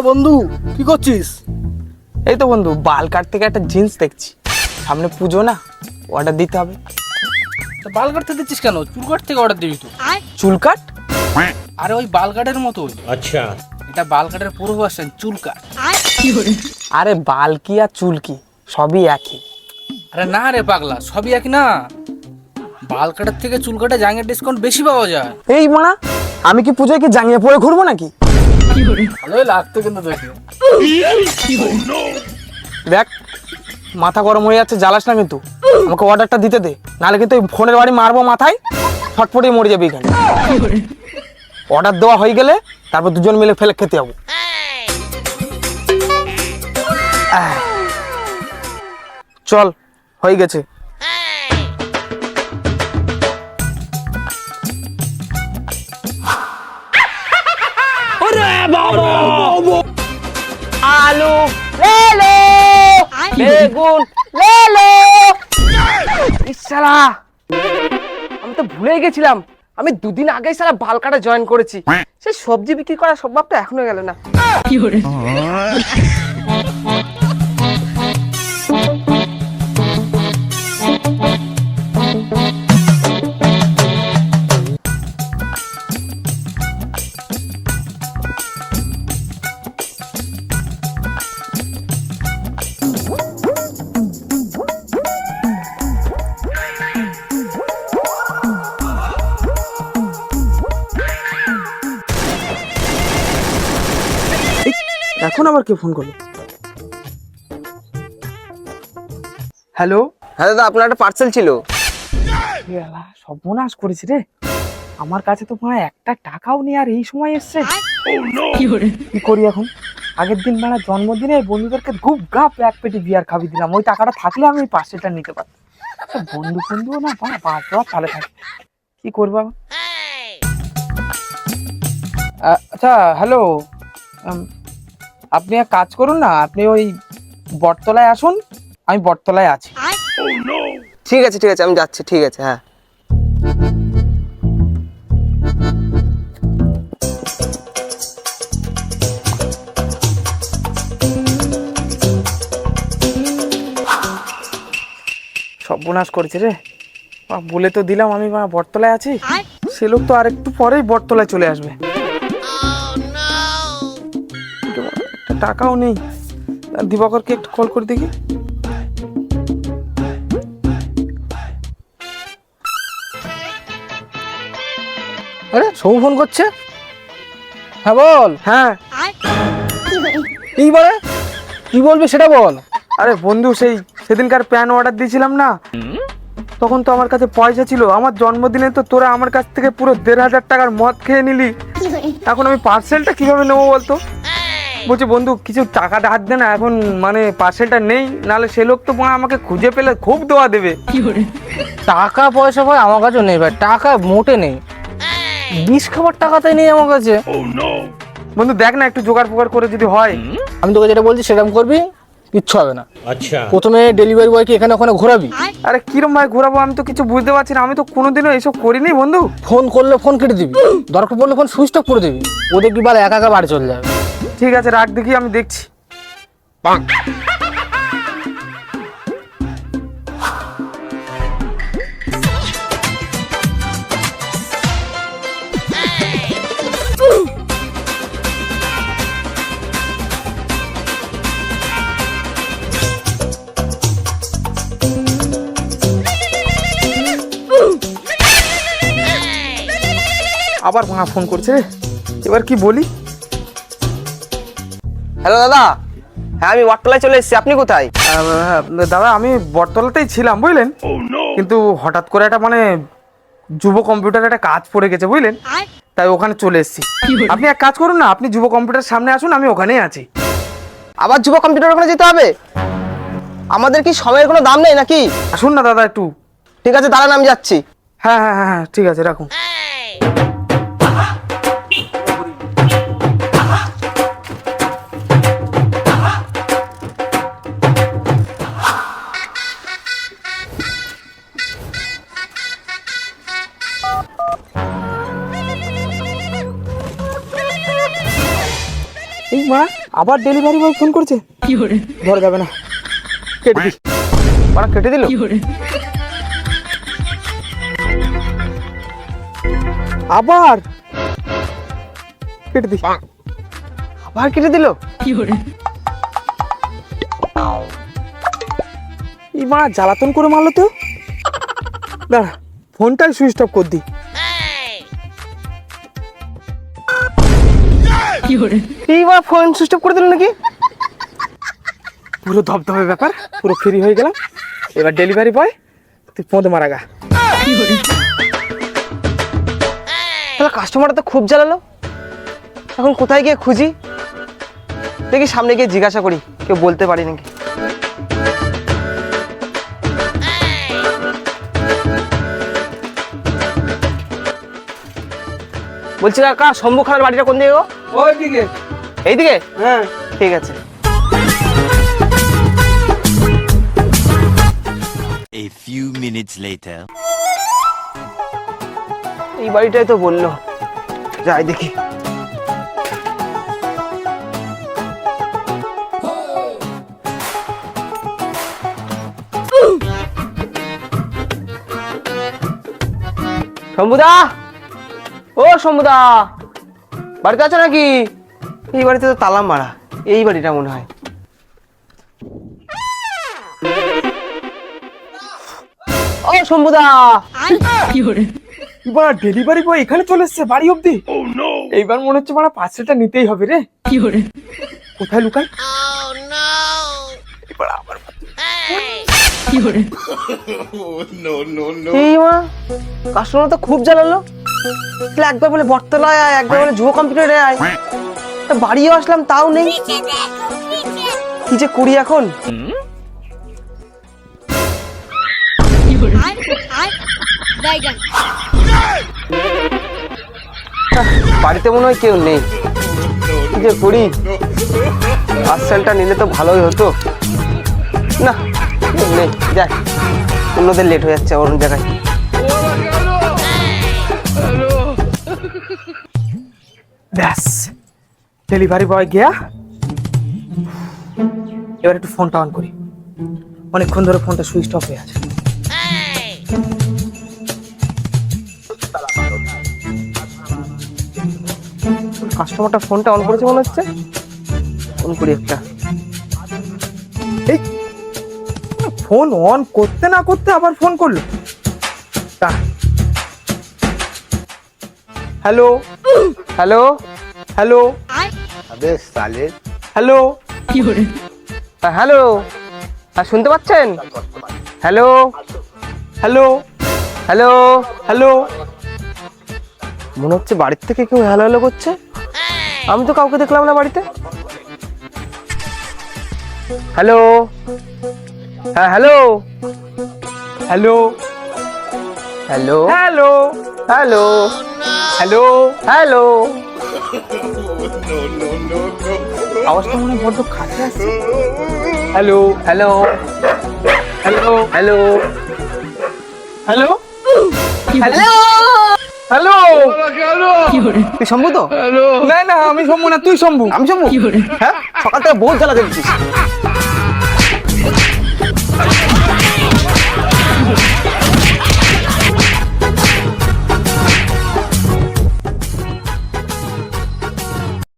বন্ধু কি করছিস? এই তো বন্ধু বাল কাটতে গিয়ে একটা জিন্স দেখছি, সামনে পুজো না, অর্ডার দিতে হবে। বাল কাটতে দিচ্ছিস কেন? চুল কাট থেকে অর্ডার দিবি তো। চুল কাট? আরে ওই বাল কাটের মতো। আচ্ছা, এটা বাল কাটের পুরো ভার্সন, চুল কাট। আরে বাল কি আর চুল কি সবই একই। আরে না রে পাগলা, সবই একই না। বাল কাটার থেকে চুল কাটা জাঙ্গের ডিসকাউন্ট বেশি পাওয়া যায়। এই মানা, আমি কি পুজোয় কি জাঙ্গিয়ে পরে ঘুরবো নাকি? ভালোই লাগতো কিন্তু দেখে। দেখ মাথা গরম হয়ে যাচ্ছে, জ্বালাস না কিন্তু। আমাকে অর্ডারটা দিতে দে, নাহলে কিন্তু ফোনের বাড়ি মারবো মাথায়, ফটফটে মরে যাবে এখানে। অর্ডার দেওয়া হয়ে গেলে তারপর দুজন মিলে ফেলে খেতে যাবো। চল, হয়ে গেছে। আলু লেলো, বেগুন লেলো। ইসালা, আমি তো ভুলেই গেছিলাম, আমি দুদিন আগে সারা বাল কাটা জয়েন করেছি। সে সবজি বিক্রি করার স্বভাবটা এখনো গেল না। এখন আবার কে ফোন করলো? হ্যালো। হ্যাঁ দাদা, আপনার একটা পার্সেল ছিল। সর্বনাশ করেছি রে, আমার কাছে তো মানে একটা টাকাও নেই, আর এই সময় এসছে। কি করি এখন? আগের দিন মানে জন্মদিনে বন্ধুদেরকে খুব গাপ এক পেটি বিয়ার খাবি দিলাম, ওই টাকাটা থাকলে আমি পার্সেলটা নিতে পারতাম। বন্ধুও না বাঁচা তালে থাকে, কি করবো? আচ্ছা হ্যালো, আপনি এক কাজ করুন না, আপনি ওই বটতলায় আসুন, আমি বটতলায় আছি। ঠিক আছে ঠিক আছে, আমি যাচ্ছি। ঠিক আছে, হ্যাঁ। সর্বনাশ করেছে রে, বলে তো দিলাম আমি বটতলায় আছি, সে লোক তো আর একটু পরেই বটতলায় চলে আসবে। একটা টাকাও নেই, দিবাকরকে একটু কল করে দেখি। আরে সৌ ফোন করছে। হ্যাঁ বল। হ্যাঁ এইবারে কি বলবি সেটা বল। আরে বন্ধু, সেদিনকার প্যান অর্ডার দিয়েছিলাম না, তখন তো আমার কাছে পয়সা ছিল। আমার জন্মদিনে তো তোরা আমার কাছ থেকে পুরো 1,500 টাকার মদ খেয়ে নিলি, এখন আমি পার্সেলটা কিভাবে নেবো বলতো? বলছি বন্ধু কিছু টাকা ধার দে না, এখন মানে পার্সেলটা নেই, নাহলে সে লোক তো আমাকে খুঁজে পেলে খুব দোয়া দেবে। টাকা পয়সা ভাই আমার কাছে নেই ভাই, টাকা মোটে নেই। বিষ খাবার টাকাটাই নেই আমার কাছে। বন্ধু দেখ না, একটু জোগাড় ফোগাড় করে যদি হয়। আমি তোকে যেটা বলছি সেরকম করবি, কিচ্ছু হবে না। আচ্ছা, প্রথমে ডেলিভারি বয়কে এখানে ওখানে ঘোরাবি। আরে কিরম ভাই ঘোরাবো, আমি তো কিছু বুঝতে পারছি না, আমি তো কোনোদিনও এসব করিনি বন্ধু। ফোন করলে ফোন কেটে দিবি, দরকার পড়লে ফোন সুইচ অফ করে দিবি, ও দেখবি বাল একা একা বাড়ি চলে যাবে। ঠিক আছে রাখ, দেখি আমি দেখছি। আবার ফোন করছে রে, এবার কি বলি? হ্যালো দাদা, হ্যাঁ আমি বটতলায় চলে এসেছি। আপনি কোথায়? দাদা আমি বটতলাতেই ছিলাম বুঝলেন, কিন্তু হঠাৎ করে একটা যুব কম্পিউটার একটা কাজ পড়ে গেছে বুঝলেন, তাই ওখানে চলে এসেছি। আপনি এক কাজ করুন না, আপনি যুব কম্পিউটার সামনে আসুন, আমি ওখানেই আছি। আবার যুব কম্পিউটার ওখানে যেতে হবে? আমাদের কি সময়ের কোনো দাম নেই নাকি? আসুন না দাদা একটু। ঠিক আছে দাঁড়ান, আমি যাচ্ছি। হ্যাঁ হ্যাঁ হ্যাঁ হ্যাঁ ঠিক আছে, রাখুন। এই মা আবার ডেলিভারি বয় ফোন করছে, ধরা যাবে না, কেটে দিই। ওরা কেটে দিল। আবার কেটে দিই। আবার কেটে দিল। এই মা জ্বালাতন করে মারলো তো। দাঁড়া, ফোনটাই সুইচ অফ করে দিই। এইবার ফোন সুইচ অফ করে দিল নাকি? পুরো ধবধবে ব্যাপার, পুরো ফ্রি হয়ে গেলাম। এবার ডেলিভারি বয় তুই পৌঁতে মারা গা। তাহলে কাস্টমারটা তো খুব জ্বালালো, এখন কোথায় গিয়ে খুঁজি? দেখি সামনে গিয়ে জিজ্ঞাসা করি, কেউ বলতে পারি নাকি। বলছি কাকা, শম্ভু খালার বাড়িটা কোন দিকে গো? ওইদিকে। এইদিকে? হ্যাঁ ঠিক আছে। A few minutes later. এই বাড়িটাই তো বললো, যাই দেখি। শম্ভুদা, ও শম্ভুদা, বাড়িতে আছো নাকি? এই বাড়িতে তো তালা মারা, এই বাড়িটা মনে হয়। ও শম্ভুদা, এবার ডেলিভারি বয় এখানে চলে এসছে বাড়ি অবধি। এইবার মনে হচ্ছে মারা পার্সেলটা নিতেই হবে রে। কোথায় লুকাই? এবার আবার এই মা, কাস্টমার তো খুব জ্বালালো। তাহলে একবার বলে বটতলায় আয়, একবার বলে যুব কম্পিউটারে আয়, তা বাড়িও আসলাম তাও নেই। কি যে করি এখন? বাড়িতে মনে হয় কেউ নেই, কি যে করি? পার্সেলটা নিলে তো ভালোই হতো। না, কেউ নেই, যাই, অন্যদের লেট হয়ে যাচ্ছে অন্য জায়গায়। ব্যাস, ডেলিভারি বয় গিয়া। এবার একটু ফোনটা অন করি, অনেকক্ষণ ধরে ফোনটা সুইচ অফ হয়ে আছে। কাস্টমারটা ফোনটা অন করেছে মনে হচ্ছে, অন করি একটা। এই ফোন অন করতে না করতে আবার ফোন করলো। হ্যালো হ্যালো হ্যালো अबे साले হ্যালো। হ্যালো, শুনতে পাচ্ছেন? Hello hello hello, hello. মনে হচ্ছে বাড়ির থেকে কেউ হ্যালো হ্যালো করছে। আমি তো কাউকে দেখলাম না বাড়িতে। হ্যালো, হ্যাঁ hello hello hello hello hello hello. Hello. আওয়াজটা মনে হয় বড্ড কাছে আসছে। Hello hello hello hello hello hello. Hello. তুই শম্ভু তো? না না, আমি শম্ভু না, তুই শম্ভু। আমি শম্ভু? হ্যাঁ, সকাল থেকে বহুত জ্বালা দেখছিস।